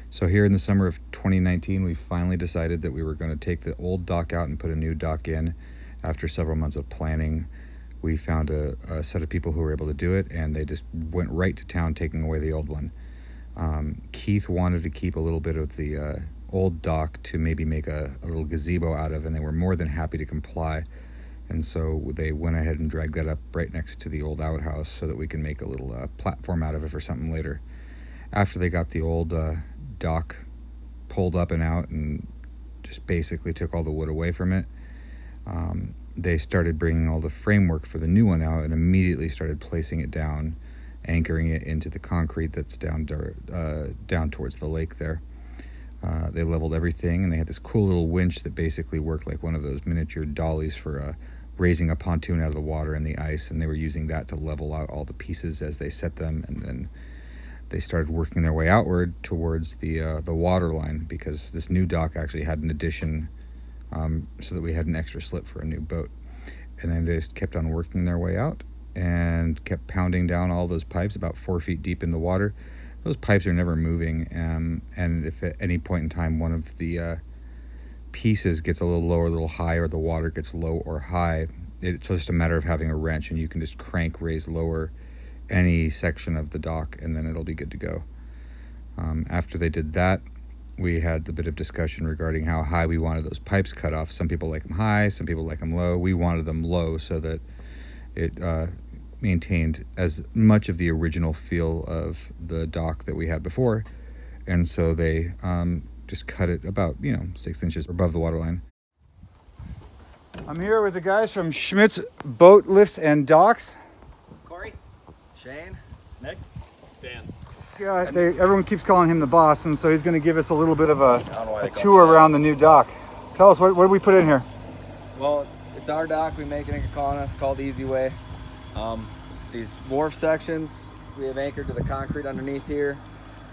So here in the summer of 2019, we finally decided that we were going to take the old dock out and put a new dock in. After several months of planning, we found a set of people who were able to do it, and they just went right to town taking away the old one. Keith wanted to keep a little bit of the old dock to maybe make a little gazebo out of, and they were more than happy to comply. And so they went ahead and dragged that up right next to the old outhouse so that we can make a little platform out of it for something later. After they got the old dock pulled up and out and just basically took all the wood away from it, they started bringing all the framework for the new one out and immediately started placing it down, anchoring it into the concrete that's down towards the lake there. They leveled everything, and they had this cool little winch that basically worked like one of those miniature dollies for raising a pontoon out of the water and the ice, and they were using that to level out all the pieces as they set them. And then they started working their way outward towards the water line, because this new dock actually had an addition, so that we had an extra slip for a new boat. And then they just kept on working their way out and kept pounding down all those pipes about 4 feet deep in the water. Those pipes are never moving, and if at any point in time one of the pieces gets a little low or a little high, or the water gets low or high, it's just a matter of having a wrench, and you can just crank, raise, lower any section of the dock, and then it'll be good to go. After they did that, we had a bit of discussion regarding how high we wanted those pipes cut off. Some people like them high, some people like them low. We wanted them low so that it maintained as much of the original feel of the dock that we had before. And so they just cut it about 6 inches above the water line. I'm here with the guys from Schmidt's Boat Lifts and Docks. Corey, Shane, Nick, Dan. Yeah, everyone keeps calling him the boss, and so he's going to give us a little bit of a tour around the new dock. Tell us, what did we put in here? Well, it's our dock. We make it in Kakana. It's called Easy Way. These wharf sections, we have anchored to the concrete underneath here.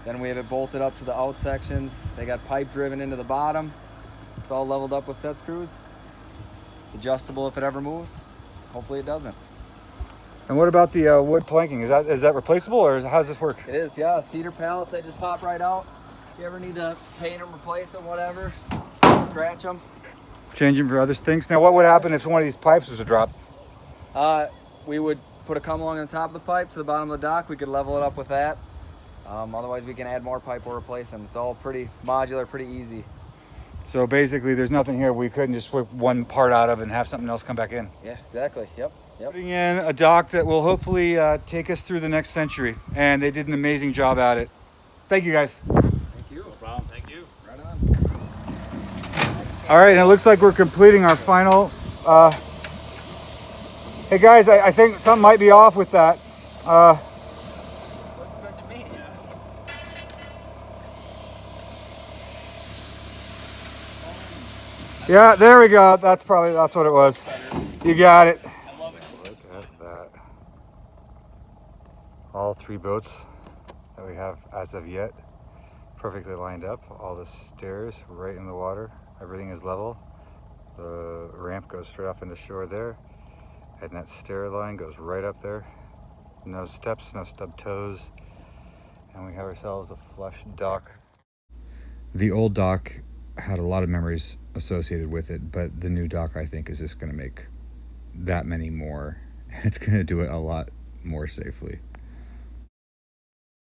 Then we have it bolted up to the out sections. They got pipe driven into the bottom. It's all leveled up with set screws. It's adjustable if it ever moves. Hopefully it doesn't. And what about the wood planking? Is that replaceable, or how does this work? It is, yeah. Cedar pallets, they just pop right out. If you ever need to paint them, replace them, whatever, scratch them. Change them for other things. Now, what would happen if one of these pipes was to drop? We would put a come along on the top of the pipe to the bottom of the dock. We could level it up with that. Otherwise, we can add more pipe or replace them. It's all pretty modular, pretty easy. So basically, there's nothing here we couldn't just swip one part out of and have something else come back in. Yeah, exactly. Yep. Putting in a dock that will hopefully take us through the next century, and they did an amazing job at it. Thank you, guys. Thank you. No problem. Thank you. Right on. All right, and it looks like we're completing our final. Hey guys, I think something might be off with that. Looks good to me. Yeah, there we go. That's what it was. You got it. I love it. Look at that. All 3 boats that we have as of yet, perfectly lined up. All the stairs right in the water. Everything is level. The ramp goes straight off into shore there. And that stair line goes right up there. No steps, no stub toes. And we have ourselves a flush dock. The old dock had a lot of memories associated with it, but the new dock, I think, is just going to make that many more. And it's going to do it a lot more safely.